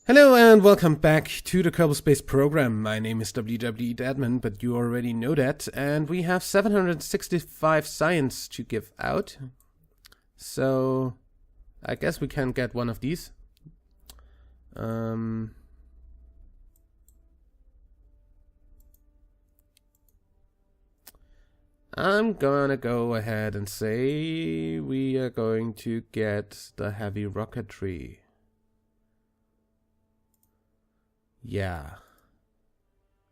Hello and welcome back to the Kerbal Space program. My name is WWEdeadman, but you already know that. And we have 765 science to give out. So I guess we can get one of these. I'm gonna go ahead and say we are going to get the heavy rocketry. Yeah,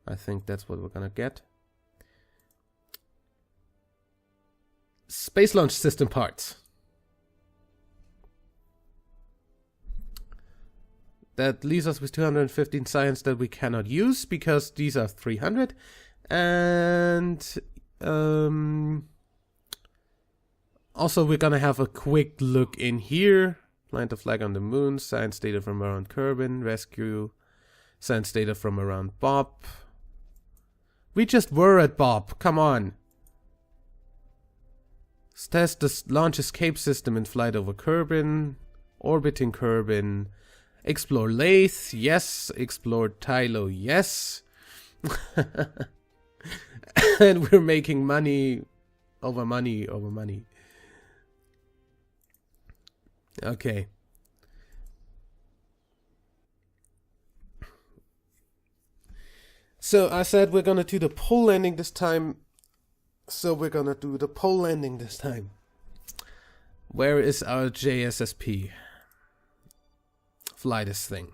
I think that's what we're gonna get. Space launch system parts. That leaves us with 215 science that we cannot use because these are 300. And also we're gonna have a quick look in here. Plant a flag on the moon, science data from around Kerbal, rescue. Science data from around Bob. We just were at Bob, come on. Test the launch escape system in flight over Kerbal. Orbiting Kerbal. Explore Lathe, yes. Explore Tylo, yes. And we're making money over money over money. Okay. So I said we're gonna do the pole landing this time. So we're gonna do the pole landing this time. Where is our JSSP? Fly this thing.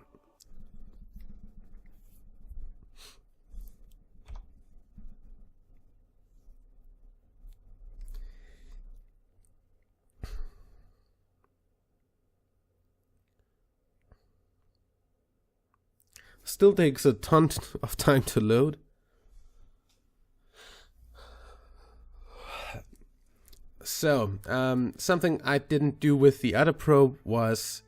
Still takes a ton of time to load. So, something I didn't do with the other probe was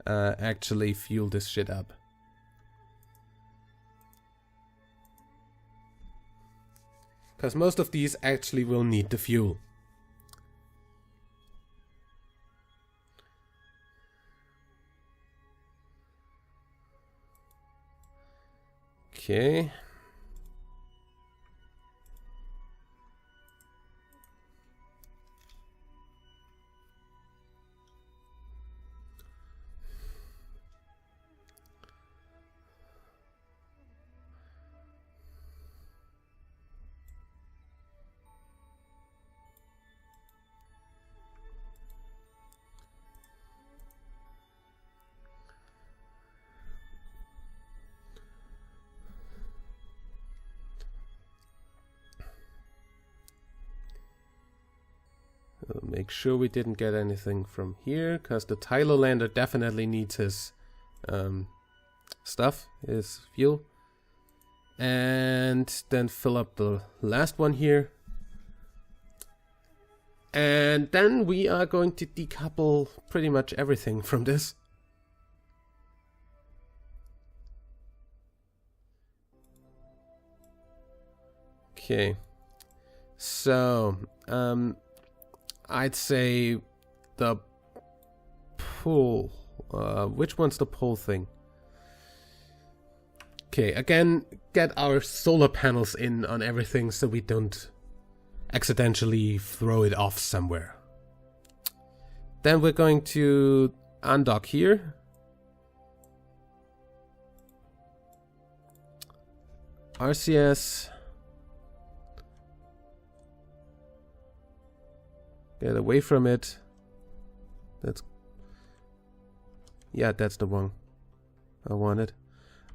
actually fuel this shit up. Because most of these actually will need the fuel. Okay. Make sure we didn't get anything from here, because the Tylo lander definitely needs his stuff, his fuel. And then fill up the last one here. And then we are going to decouple pretty much everything from this. Okay. So, I'd say the pull. Which one's the pull thing? Okay, again, get our solar panels in on everything so we don't accidentally throw it off somewhere. Then we're going to undock here. RCS. Get away from it. That's the one I wanted.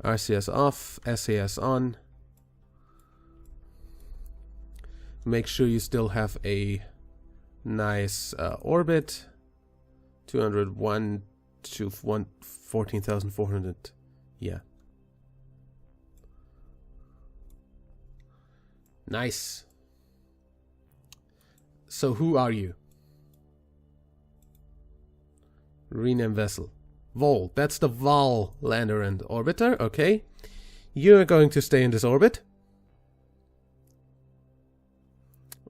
RCS off, SAS on. Make sure you still have a nice orbit. 201 to 14,400. Yeah. Nice. So who are you? Rename vessel. Vol. That's the Vol lander and orbiter. Okay. You're going to stay in this orbit.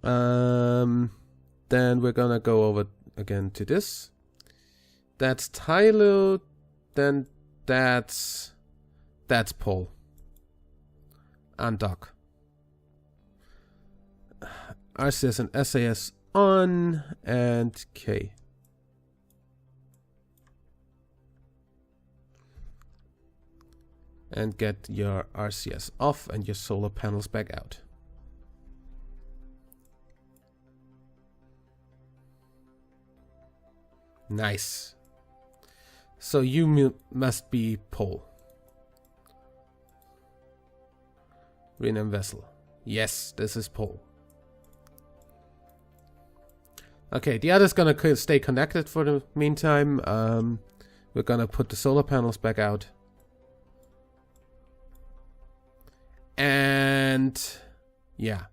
Then we're gonna go over again to this. That's Tylo. Then that's pull. Undock. RCS and SAS on, and K. And get your RCS off and your solar panels back out. Nice. So you must be pole. Rename vessel. Yes, this is pole. Okay, the other's gonna stay connected for the meantime. We're gonna put the solar panels back out. And yeah.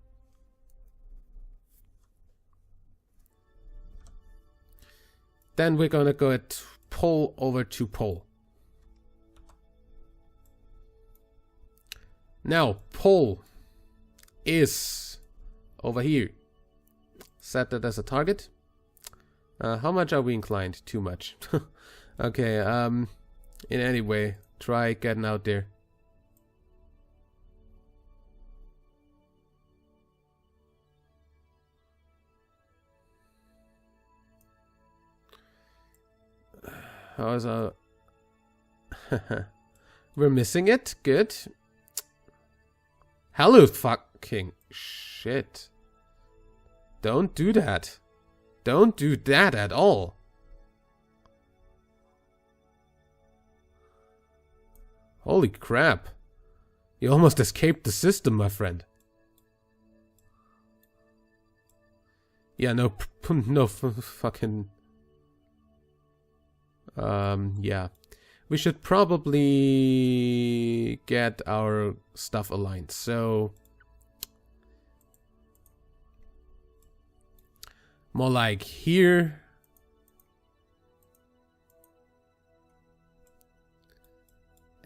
Then we're gonna go at pole over to pole. Now, pole is over here. Set that as a target. How much are we inclined? Too much. Okay, in any way, try getting out there. How's our... We're missing it. Good. Hello, fucking shit. Don't do that. Don't do that at all. Holy crap. You almost escaped the system, my friend. Yeah, no, no fucking... yeah. We should probably get our stuff aligned. So... more like here.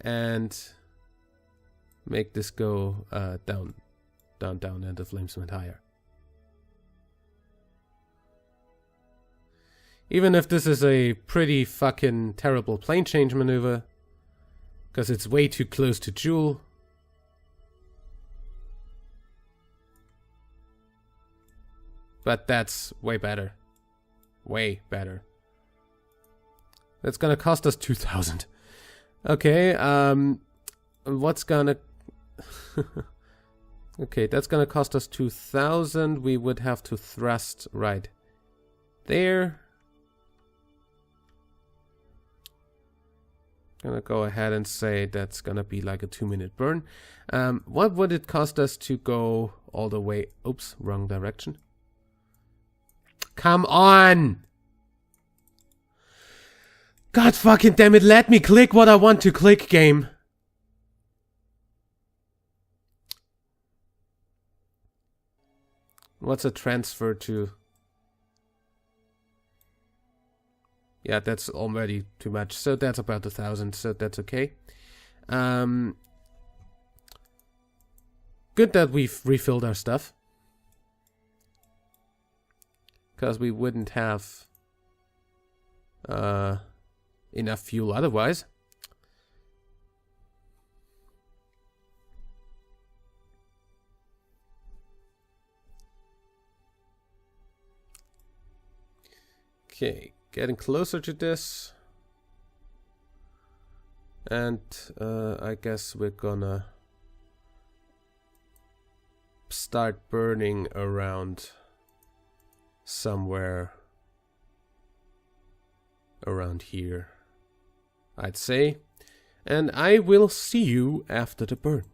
And make this go down, down, down, and the flames went higher. Even if this is a pretty fucking terrible plane change maneuver, because it's way too close to Jool. But that's way better. Way better. That's gonna cost us 2,000. Okay, what's gonna... okay, that's gonna cost us 2,000. We would have to thrust right there. Gonna go ahead and say that's gonna be like a 2-minute burn. What would it cost us to go all the way... Oops, wrong direction. Come on! God fucking damn it, let me click what I want to click, game. What's a transfer to? Yeah, that's already too much. So that's about 1,000, so that's okay. Good that we've refilled our stuff. Because we wouldn't have enough fuel otherwise. Okay, getting closer to this. And I guess we're gonna start burning around somewhere around here, I'd say. And I will see you after the burn.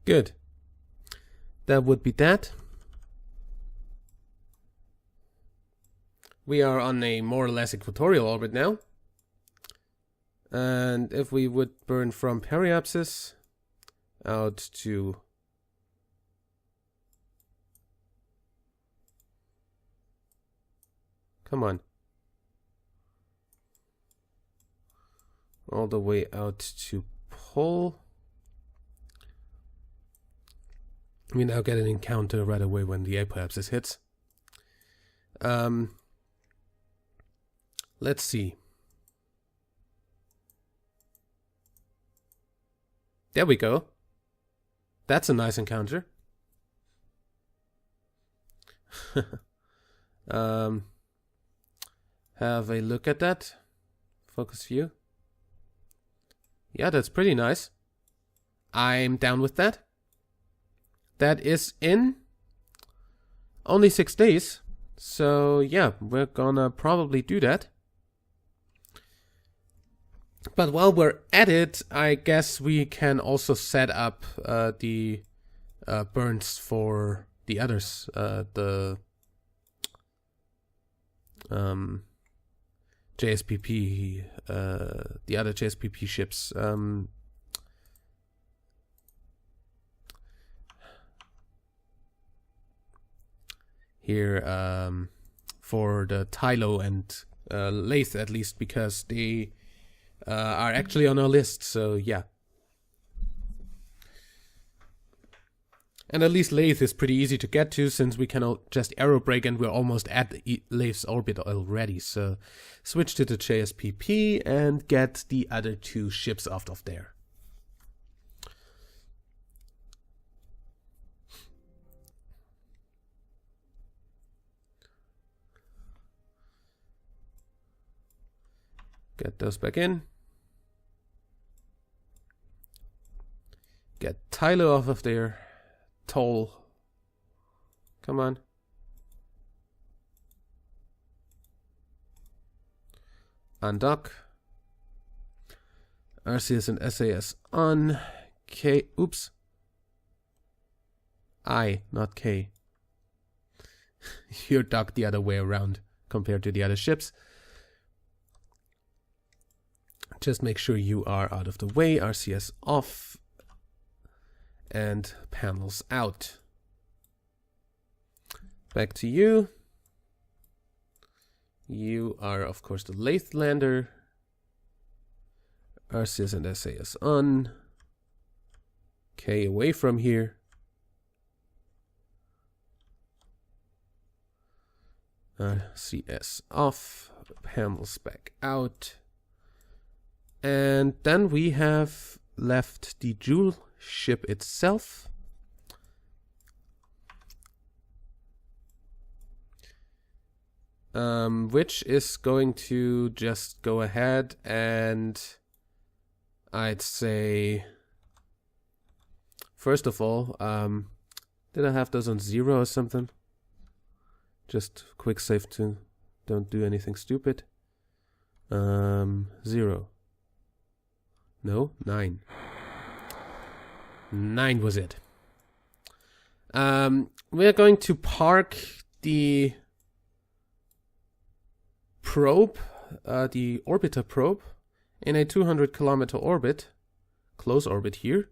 Good. That would be that. We are on a more or less equatorial orbit now. And if we would burn from periapsis out to come on. All the way out to pole. We now get an encounter right away when the apoapsis hits. Let's see. There we go. That's a nice encounter. Have a look at that. Focus view. Yeah, that's pretty nice. I'm down with that. That is in only 6 days. So yeah, we're gonna probably do that. But while we're at it, I guess we can also set up the burns for the others. The JSPP, the other JSPP ships. Here for the Tylo and Lathe, at least, because they are actually on our list, so yeah. And at least Lathe is pretty easy to get to, since we can just arrow brake and we're almost at Lathe's orbit already. So switch to the JSPP and get the other 2 ships out of there. Get those back in. Get Tylo off of there. Toll. Come on. Undock. RCS and SAS on. K. Oops. I, not K. You're docked the other way around compared to the other ships. Just make sure you are out of the way. RCS off. And panels out. Back to you. You are, of course, the Lathe lander. RCS and SAS on. K away from here. RCS off. Panels back out. And then we have left the Jool ship itself. Which is going to just go ahead and I'd say, first of all, did I have those on 0 or something? Just quick save to don't do anything stupid. 0. No, 9. 9 was it. We're going to park the probe, the orbiter probe, in a 200-kilometer orbit, close orbit here,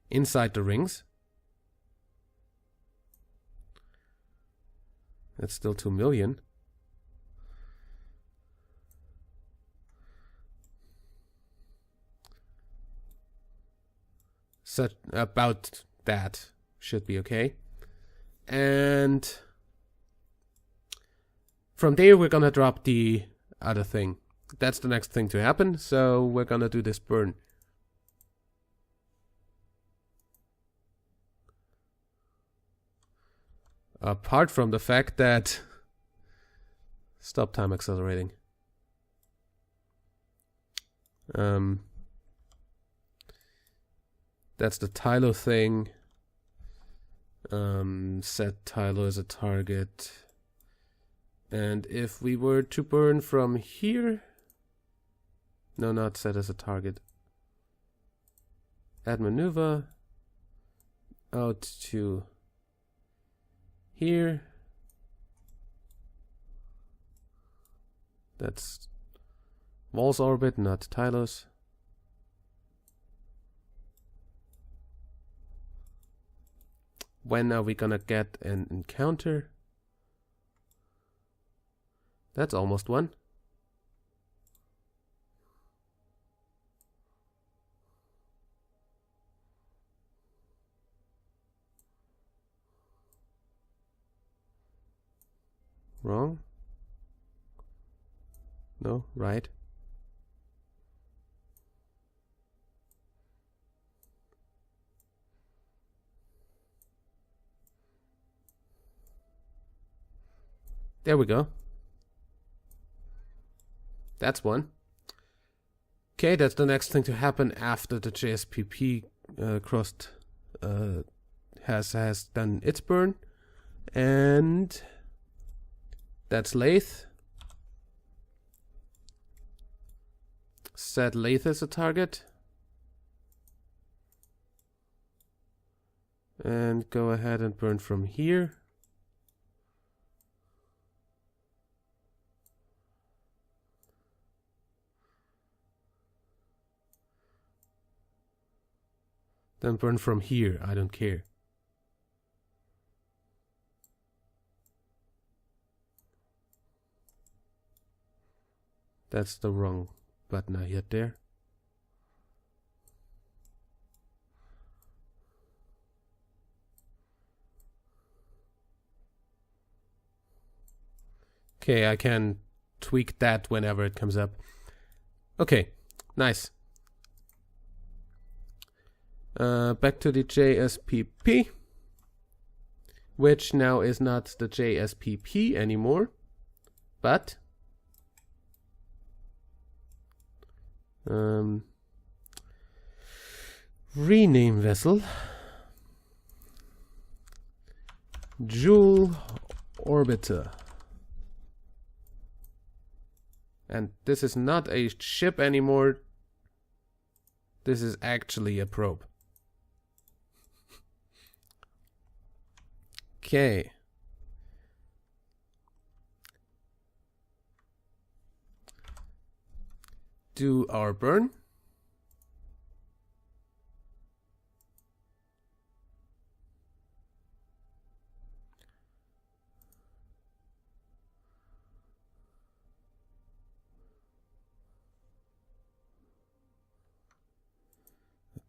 inside the rings. That's still 2 million. Such about that should be okay. And from there we're gonna drop the other thing. That's the next thing to happen, so we're gonna do this burn. Apart from the fact that stop time accelerating. That's the Tylo thing. Set Tylo as a target. And if we were to burn from here... No, not set as a target. Add maneuver. Out to here. That's Wall's orbit, not Tylo's. When are we gonna get an encounter? That's almost one. Wrong? No, right. There we go. That's one. Okay, that's the next thing to happen after the JSPP crust has done its burn. And that's lathe. Set lathe as a target. And go ahead and burn from here. Then burn from here, I don't care. That's the wrong button I hit there. Okay, I can tweak that whenever it comes up. Okay, nice. Back to the JSPP, which now is not the JSPP anymore, but rename vessel Jool orbiter. And this is not a ship anymore. This is actually a probe. Okay. Do our burn.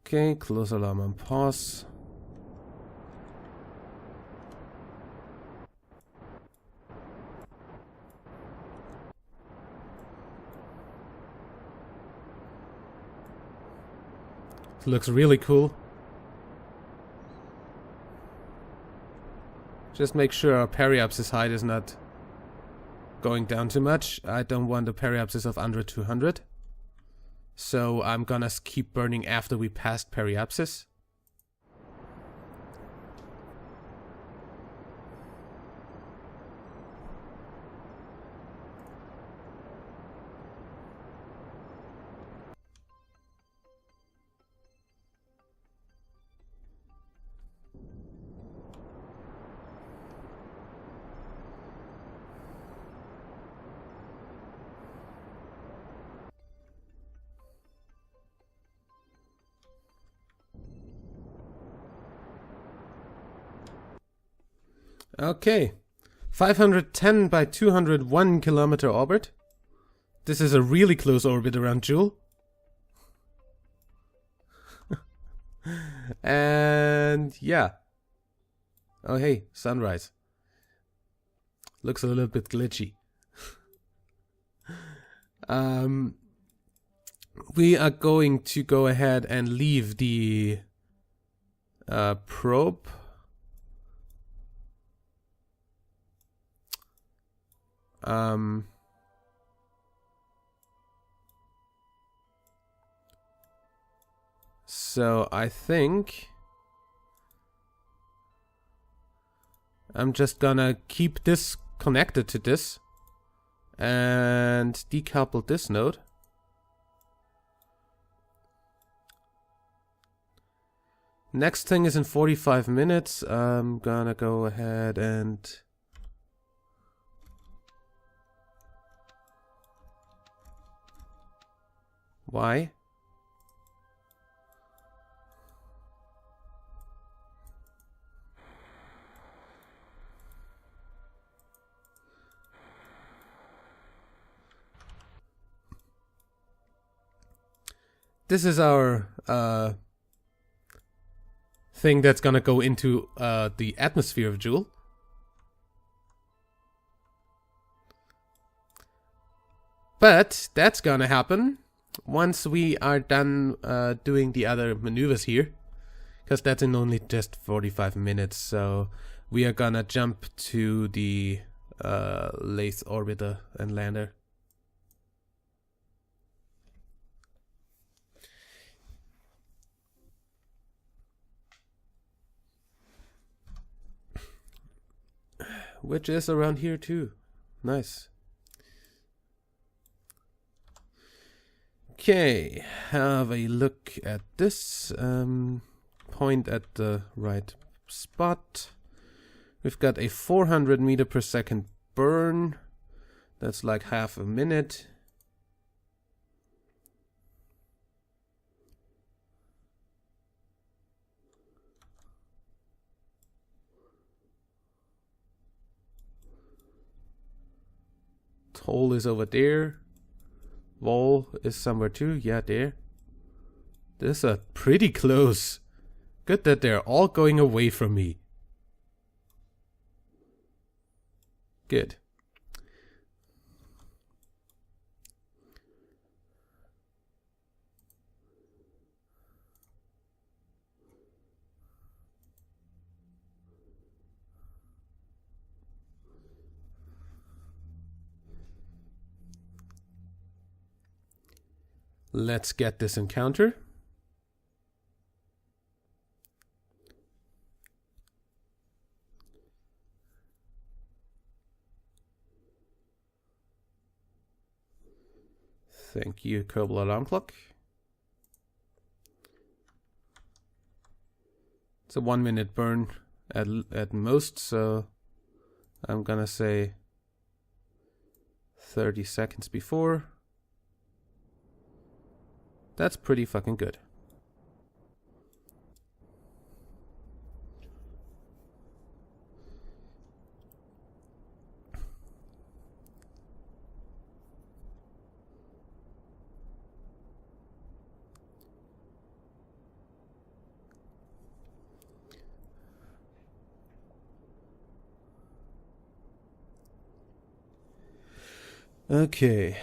Okay, close alarm and pause. Looks really cool. Just make sure our periapsis height is not going down too much. I don't want a periapsis of under 200. So I'm gonna keep burning after we passed periapsis. Okay, 510 by 201 kilometer orbit. This is a really close orbit around Jool. And yeah. Oh hey, sunrise. Looks a little bit glitchy. We are going to go ahead and leave the probe. So I think I'm just gonna keep this connected to this and decouple this node. Next thing is in 45 minutes. I'm gonna go ahead and why? This is our thing that's gonna go into the atmosphere of Jool. But that's gonna happen once we are done doing the other maneuvers here, because that's in only just 45 minutes. So we are gonna jump to the lathe orbiter and lander. Which is around here too. Nice. Okay, have a look at this. Point at the right spot. We've got a 400 meter per second burn. That's like half a minute. Toll is over there. Wall is somewhere too. Yeah, there. This is pretty close. Good that they're all going away from me. Good. Let's get this encounter. Thank you, Kerbal alarm clock. It's a 1 minute burn at most, so I'm gonna say 30 seconds before. That's pretty fucking good. Okay.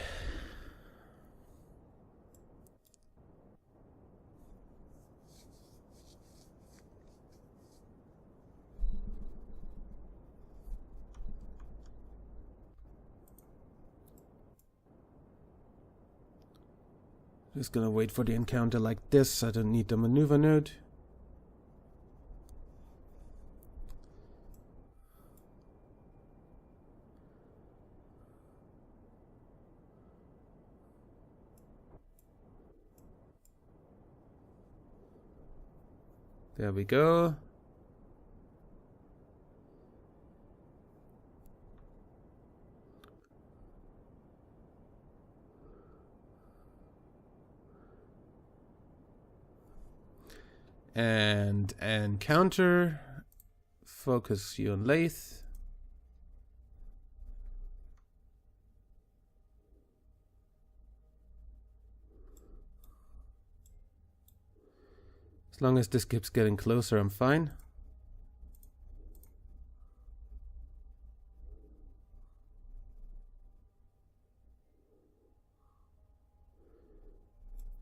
Just gonna wait for the encounter like this. I don't need the maneuver node. There we go. And encounter. Focus you on lathe. As long as this keeps getting closer, I'm fine.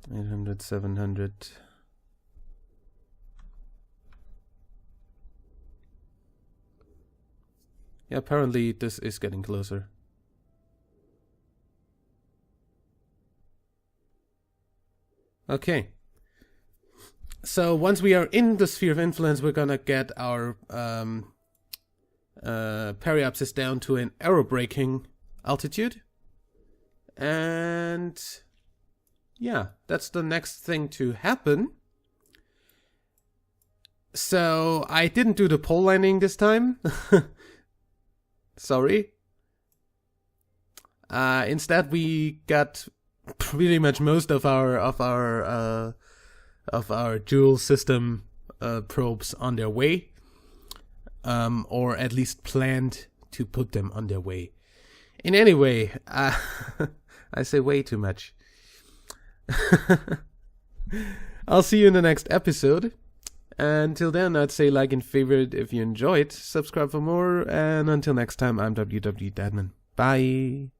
$800, $700. Yeah, apparently this is getting closer. Okay. So once we are in the sphere of influence, we're gonna get our periapsis down to an aerobraking altitude. And yeah, that's the next thing to happen. So I didn't do the pole landing this time. Sorry. Instead, we got pretty much most of our Jool system probes on their way, or at least planned to put them on their way. In any way, I say way too much. I'll see you in the next episode. Until then, I'd say like and favorite if you enjoyed, subscribe for more, and until next time, I'm WWEdeadman. Bye!